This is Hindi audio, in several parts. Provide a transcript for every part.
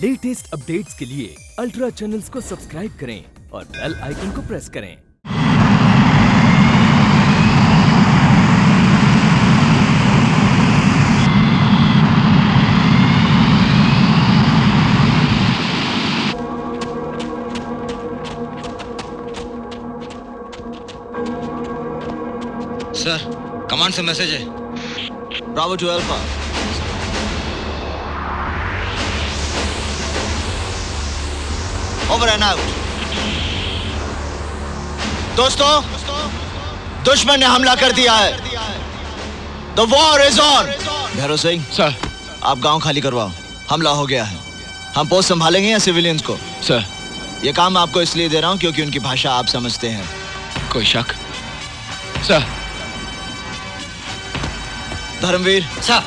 लेटेस्ट अपडेट्स के लिए अल्ट्रा चैनल्स को सब्सक्राइब करें और बेल आइकन को प्रेस करें। सर, कमांड से मैसेज है। Bravo to alpha. Over and out. दोस्तों, दुश्मन ने हमला कर दिया है। The war is on. Bhairav Singh sir, आप गांव खाली करवाओ, हमला हो गया है। हम पोस्ट संभालेंगे या सिविलियंस को? सर, ये काम आपको इसलिए दे रहा हूं क्योंकि उनकी भाषा आप समझते हैं। कोई शक? सर। धर्मवीर सर,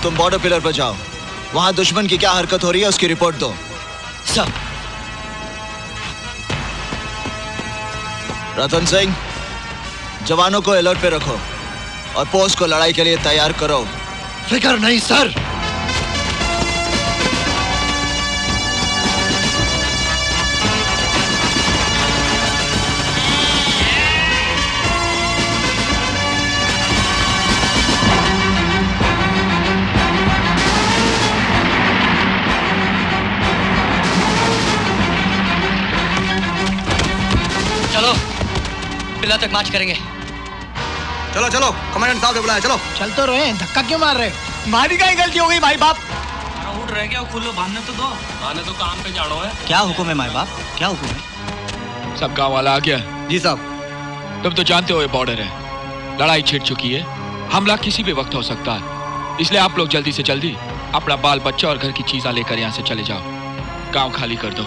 तुम बॉर्डर पिलर पर जाओ, वहां दुश्मन की क्या हरकत हो रही है उसकी रिपोर्ट दो। सर। रतन सिंह, जवानों को अलर्ट पे रखो और पोस्ट को लड़ाई के लिए तैयार करो। फिक्र नहीं सर। चलो, पिलर तक मार्च करेंगे। चलो चलो, कमांडेंट साहब ने बुलाया, चलो। चल तो रहे, धक्का क्यों मार रहे? हमारी क्या गलती हो गई भाई बाप? उठ रहे क्या? खुलो बांधने तो दो। आने तो काम पे जानो है। क्या हुक्म है माई बाप? क्या हुक्म है? सब गांव वाला आ गया? जी साहब। तुम तो जानते हो ये बॉर्डर है, लड़ाई छिड़ चुकी है, हमला किसी भी वक्त हो सकता है। इसलिए आप लोग जल्दी से जल्दी अपना बाल बच्चा और घर की चीजें लेकर यहाँ से चले जाओ, गांव खाली कर दो।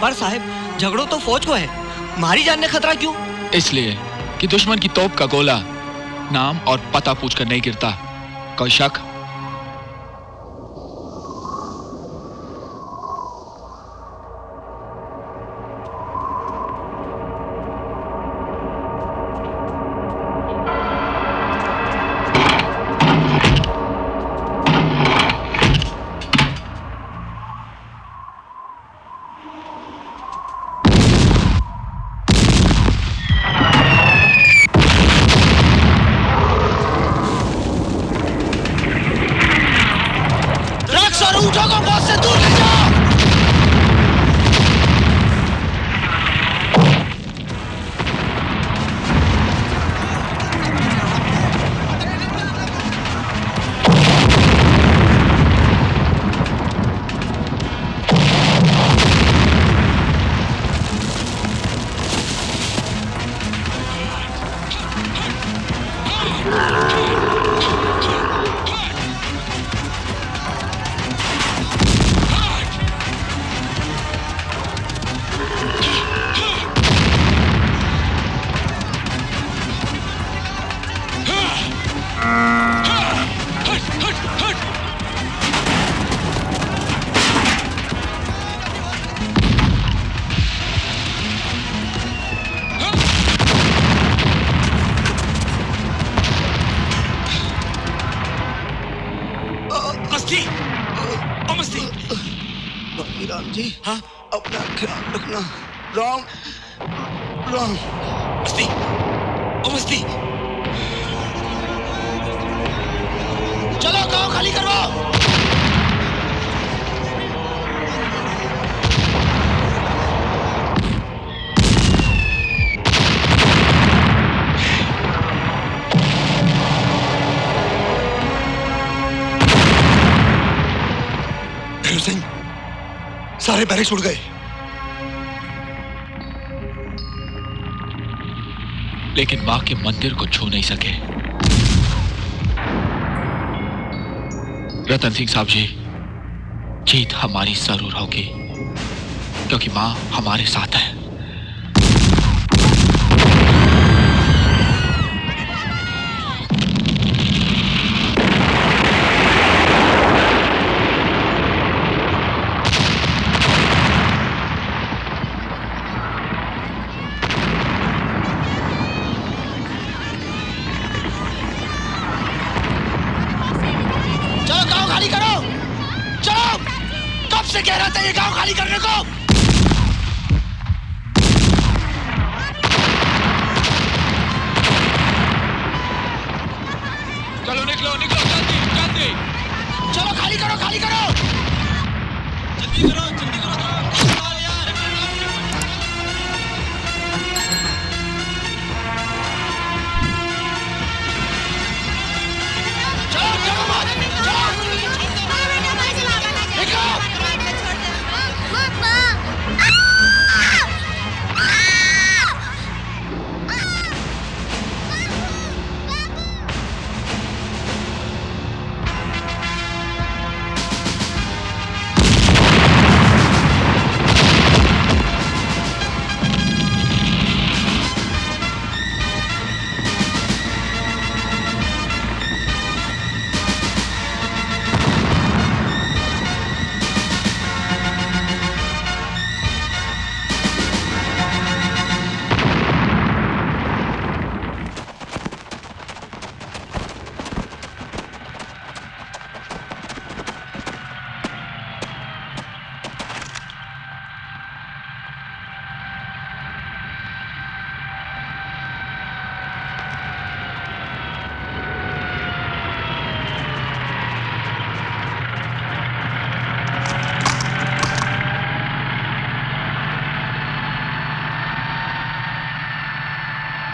पर साहब, झगड़ो तो फौज को है, हमारी जान ने खतरा क्यों? इसलिए कि दुश्मन की तोप का गोला नाम और पता पूछकर नहीं गिरता। कोई शक? ऊँटों को बॉस से दूर ले जाओ। राम जी, हाँ, अपना ख्याल रखना। राम राम। मस्ती, ओ मस्ती। चलो गांव खाली करवाओ। सिंह, सारे बैरिक्स उड़ गए। लेकिन मां के मंदिर को छू नहीं सके। रतन सिंह साहब जी, जीत हमारी जरूर होगी क्योंकि मां हमारे साथ है। खाली करो, चलो कब से कह रहा था ये गांव खाली करने को? चलो निकलो निकलो जल्दी जल्दी। चलो खाली करो, खाली करो। जल्दी करो, जल्दी करो। चलो चलो मत, चलो। निकलो।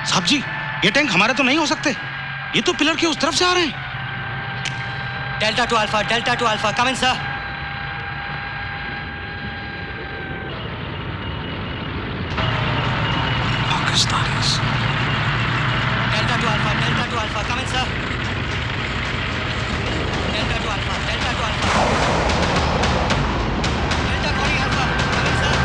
साहब जी, ये टैंक हमारे तो नहीं हो सकते। ये तो पिलर के उस तरफ से आ रहे हैं। Delta two alpha, come in sir. Pakistanis. Delta two alpha, come in sir. Delta two alpha, delta calling alpha, come in sir.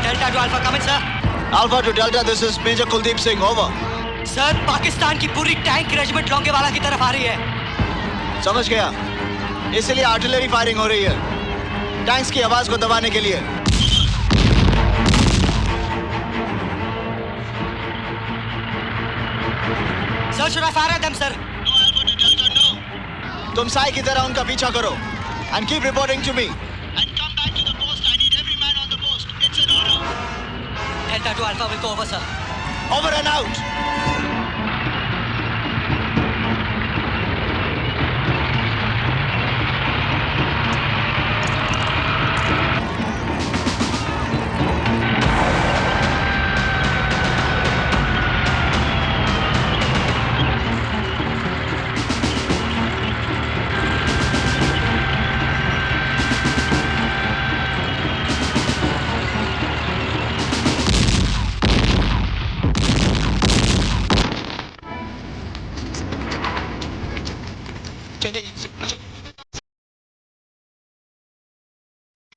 Delta to Alpha, come in, sir. Alpha to Delta, this is Major Kuldeep Singh, over. Sir, Pakistan की पूरी टैंक रेजिमेंट लौंगेवाला की तरफ आ रही है। समझ गया, इसलिए आर्टिलरी फायरिंग हो रही है, टैंक्स की आवाज को दबाने के लिए। Sir, should I fire at them, sir? No, Alpha to Delta, no. तुम साई की तरह उनका पीछा करो and keep reporting to me. And come back to the post. I need every man on the post. It's an order. Delta to Alpha will go over, sir. Over and out.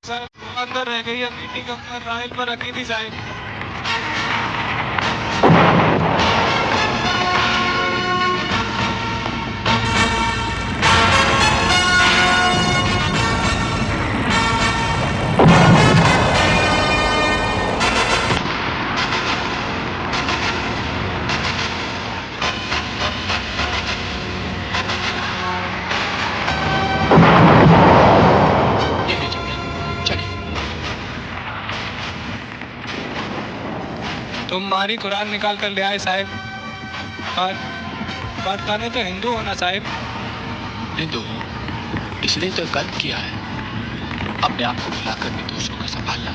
Sir अंदर रह गई है मीटिंग, अपना राइल पर रखी थी साइड। तुम्हारी कुरान निकाल कर ले आए साहब, और बताने तो हिंदू होना साहब। हिंदू हो इसलिए तो गलत किया है, अपने आप को भुलाकर निर्दोषों का संभालना।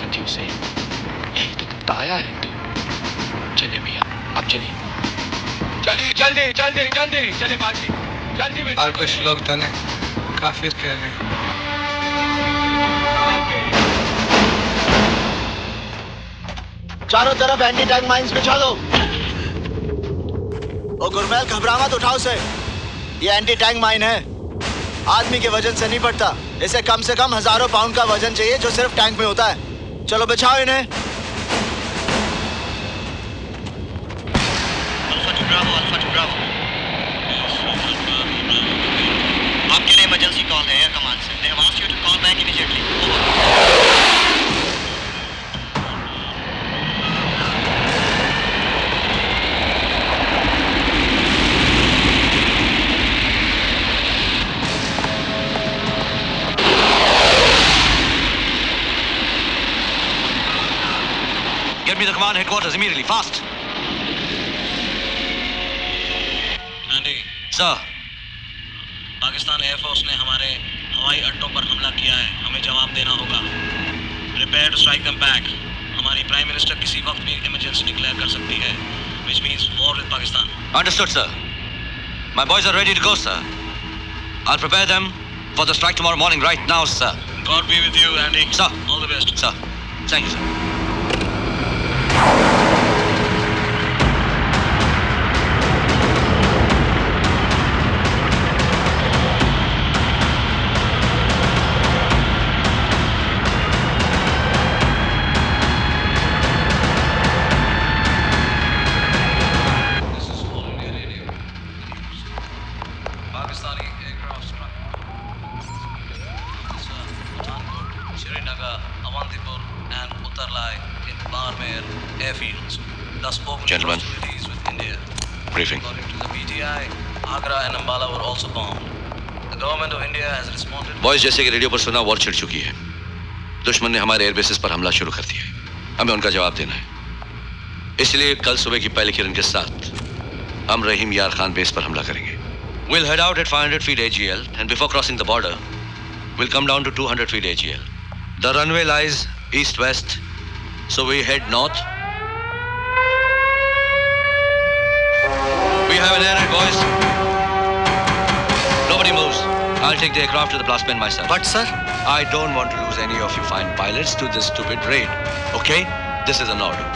सचिव से यही तो बताया है हिंदू। चले भैया, अब चलिए, चलिए जल्दी जल्दी जल्दी चले बाजी जल्दी। और कुछ लोग तो ने काफिर कह रहे हैं। चारों तरफ एंटी टैंक माइंस बिछा दो। ओ गुरमैल, घबरा मत, उठाओ से। ये एंटी टैंक माइन है, आदमी के वजन से नहीं पड़ता। इसे कम से कम हजारों पाउंड का वजन चाहिए जो सिर्फ टैंक में होता है। चलो बिछाओ इन्हें। Alpha two Bravo. आपके लिए इमरजेंसी कॉल है एयर कमांड से। They have asked you to call back immediately. Over. Get me the command headquarters immediately, fast. Andy, Sir, Pakistan air force ने हमारे हवाई अड्डों पर हमला किया है, हमें जवाब देना होगा। Prepare to strike them back. हमारी प्राइम मिनिस्टर किसी वक्त भी इमरजेंसी डिक्लेयर कर सकती है, which means war with Pakistan. understood, sir. My boys are ready to go, sir. I'll prepare them for the strike tomorrow morning right now, sir. God be with you, Andy. Sir. All the best. Sir, thank you, sir. This is All India Radio. Pakistani aircraft struck Pathankot, Srinagar, Avantipur, and Uttarlai in Barmer airfields. Thus opened Gentlemen. hostilities with India. Briefing. According to the PTI, Agra and Ambala were also bombed. The government of India has responded. Boys, जैसे कि रेडियो पर सुना, वॉर छिड़ चुकी है। दुश्मन ने हमारे एयरबेसेस पर हमला शुरू कर दिया है। हमें उनका जवाब देना है। इसलिए कल सुबह की पहली किरण के साथ हम रहीम यार खान बेस पर हमला करेंगे। We'll head out at 500 feet AGL and before crossing the border, we'll come down to 200 feet AGL. The runway lies east-west, so we head north. We have an air raid, boys. Nobody moves. I'll take the aircraft to the blast pen myself. But sir, I don't want to lose any of you fine pilots to this stupid raid. Okay? This is an order.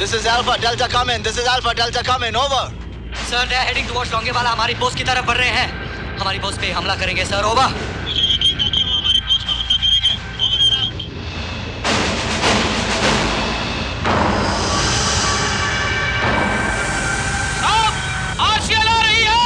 This is Alpha Delta come in. This is Alpha Delta come in. Over. Sir, they are heading towards Longewala. हमारी पोस्ट की तरफ बढ़ रहे हैं। हमारी पोस्ट पे हमला करेंगे सर। ओवर। मुझे यकीन था कि वो हमारी पोस्ट पर हमला करेंगे। Over and out. आरसीएल आ रही है।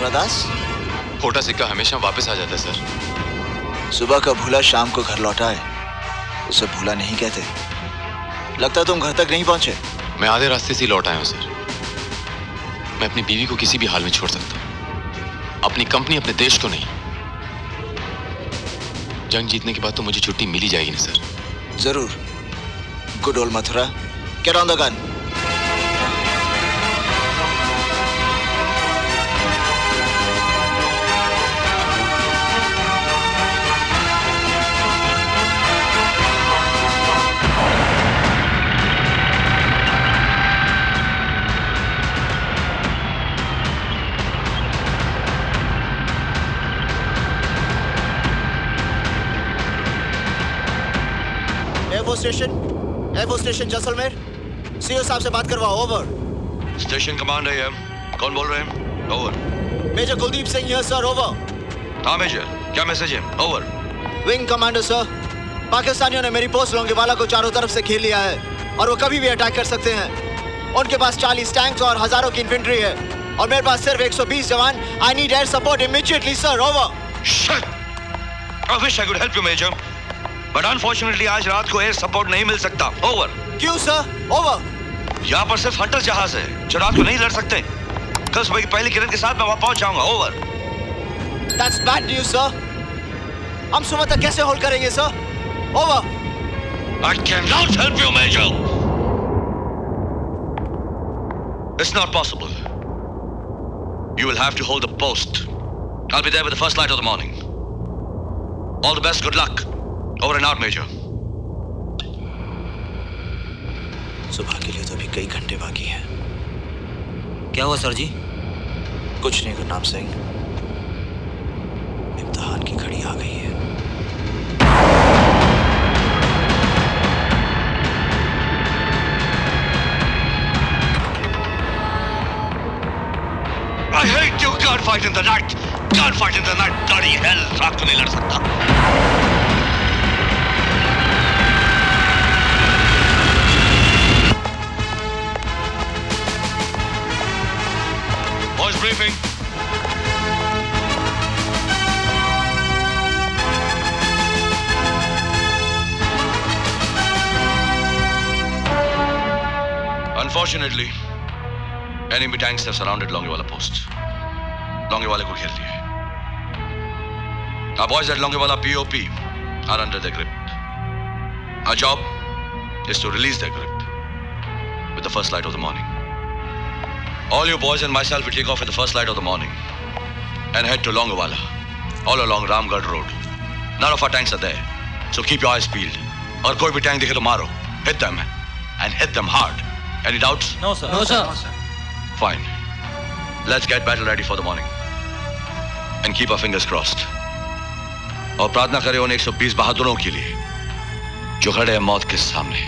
दास, खोटा सिक्का हमेशा वापस आ जाता है सर। सुबह का भूला शाम को घर लौटा है, उसे भूला नहीं कहते। लगता तुम घर तक नहीं पहुंचे। मैं आधे रास्ते से लौट आया हूं सर। मैं अपनी बीवी को किसी भी हाल में छोड़ सकता हूं, अपनी कंपनी, अपने देश को नहीं। जंग जीतने के बाद तो मुझे छुट्टी मिल ही जाएगी ना सर। जरूर। Good old Mathura, get on the gun. Air force station Jaisalmer. CO साहब से बात करवाओ। ओवर। स्टेशन कमांडर है। कौन बोल रहे हैं? Over. Major Kuldeep Singh here sir. Over. हाँ मेजर, क्या मैसेज है? ओवर। विंग कमांडर सर, पाकिस्तानियों ने मेरी पोस्ट लोंगेवाला को चारों तरफ से घेर लिया है और वो कभी भी अटैक कर सकते हैं। उनके पास 40 टैंक्स और हजारों की इन्फेंट्री है और मेरे पास सिर्फ 120 जवान। I need air support immediately sir. Over. Shit! I wish I could help you, Major. But unfortunately आज रात को एयर सपोर्ट नहीं मिल सकता। ओवर। क्यों सर? ओवर। यहाँ पर सिर्फ हंटर जहाज है जो रात को नहीं लड़ सकते। कल सुबह की पहली किरण के साथ मैं वहाँ पहुँच जाऊंगा। Over. That's bad news sir. हम सुबह तक कैसे होल्ड करेंगे sir? Over. I cannot help you, Major. It's not possible. You will have to hold the post. I'll be there with the first light of the morning. All the best, good luck. Over and out, Major. सुबह के लिए तो अभी कई घंटे बाकी हैं। क्या हुआ सर जी? कुछ नहीं गुरनाम सिंह, इम्तिहान की घड़ी आ गई है। I hate you. Can't fight in the night. Can't fight in the night. Bloody hell. रात को नहीं लड़ सकता। Boys briefing. Unfortunately, enemy tanks have surrounded Longewala post. Longewala को घेर लिया है। Our boys at Longewala POP are under their grip. Our job is to release their grip with the first light of the morning. All you boys and myself will take off at the first light of the morning and head to Longewala, all along Ramgarh Road. None of our tanks are there, so keep your eyes peeled. और कोई भी tank दिखे तो मारो. Hit them and hit them hard. Any doubts? No sir. No, sir. Fine. Let's get battle ready for the morning. And keep our fingers crossed. और प्रार्थना करें उन 120 बहादुरों के लिए जो खड़े हैं मौत के सामने।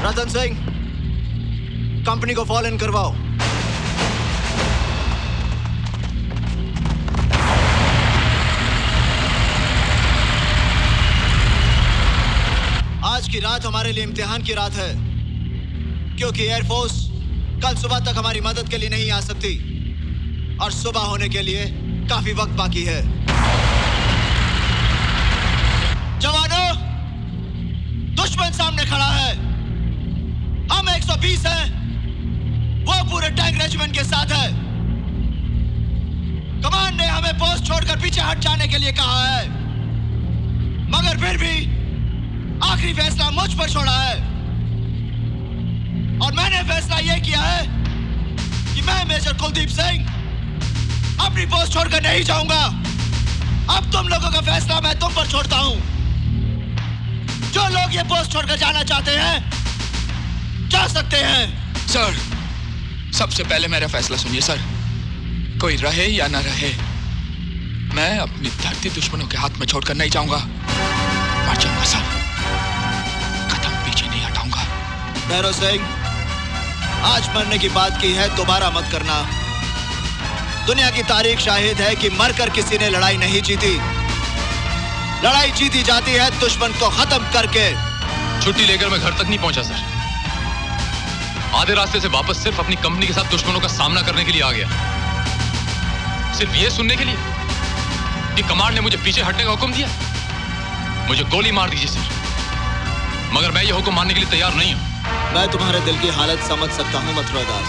रतन सिंह, कंपनी को फॉलो इन करवाओ। आज की रात हमारे लिए इम्तिहान की रात है, क्योंकि एयरफोर्स कल सुबह तक हमारी मदद के लिए नहीं आ सकती और सुबह होने के लिए काफी वक्त बाकी है। जवानों, दुश्मन सामने खड़ा है। हम 120 हैं, वो पूरे टैंक रेजिमेंट के साथ है। कमान ने हमें पोस्ट छोड़कर पीछे हट जाने के लिए कहा है, मगर फिर भी आखिरी फैसला मुझ पर छोड़ा है और मैंने फैसला यह किया है कि मैं मेजर कुलदीप सिंह अपनी पोस्ट छोड़कर नहीं जाऊंगा। अब तुम लोगों का फैसला मैं तुम पर छोड़ता हूं। जो लोग ये पोस्ट छोड़कर जाना चाहते हैं जा सकते हैं। सर, सबसे पहले मेरा फैसला सुनिए सर। कोई रहे या ना रहे, मैं अपनी धरती दुश्मनों के हाथ में छोड़कर नहीं जाऊंगा। मर जाऊंगा सर, कदम पीछे नहीं हटाऊंगा। भैरव सिंह, आज मरने की बात की है, दोबारा मत करना। दुनिया की तारीख शाहिद है कि मरकर किसी ने लड़ाई नहीं जीती। लड़ाई जीती जाती है दुश्मन को खत्म करके। छुट्टी लेकर मैं घर तक नहीं पहुंचा सर। आधे रास्ते से वापस सिर्फ अपनी कंपनी के साथ दुश्मनों का सामना करने के लिए आ गया। सिर्फ ये सुनने के लिए कि कमांड ने मुझे पीछे हटने का हुक्म दिया। मुझे गोली मार दीजिए सर, मगर मैं ये हुक्म मानने के लिए तैयार नहीं हूं। मैं तुम्हारे दिल की हालत समझ सकता हूं मथुरा दास,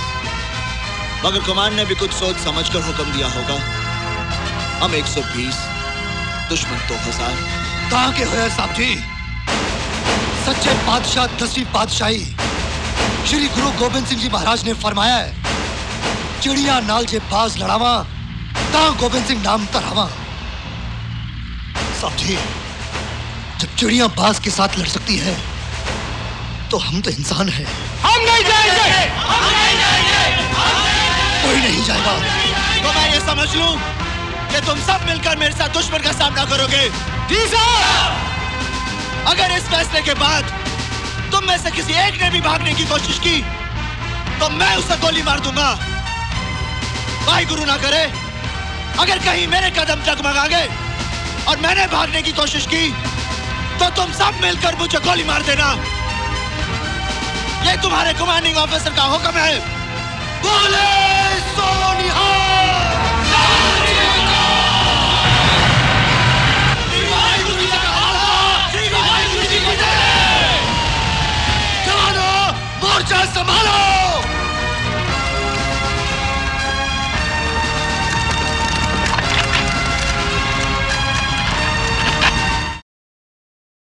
मगर कमांड ने भी कुछ सोच समझकर हुक्म दिया होगा। हम 120, दुश्मन 2000, कहां के हुए साहब जी? सच्चे बादशाह 10वीं पातशाही श्री गुरु गोबिंद सिंह जी महाराज ने फरमाया है, चिड़िया नाल जे बाज लड़ावा ता गोबिंद सिंह नाम तरावा। साहब जी, जब चिड़िया बाज के साथ लड़ सकती है तो हम तो इंसान हैं। हम नहीं जाएंगे, हम नहीं जाएंगे, कोई नहीं जाएगा। तो मैं ये समझ लूं कि तुम सब मिलकर मेरे साथ दुश्मन का सामना करोगे? जी साहब। अगर इस फैसले के बाद तुम में से किसी एक ने भी भागने की कोशिश की तो मैं उसे गोली मार दूंगा। भाई गुरु ना करे, अगर कहीं मेरे कदम डगमगा गए और मैंने भागने की कोशिश की तो तुम सब मिलकर मुझे गोली मार देना। ये तुम्हारे कमांडिंग ऑफिसर का हुक्म है। बोले सोनिहाल। मोर्चा संभालो।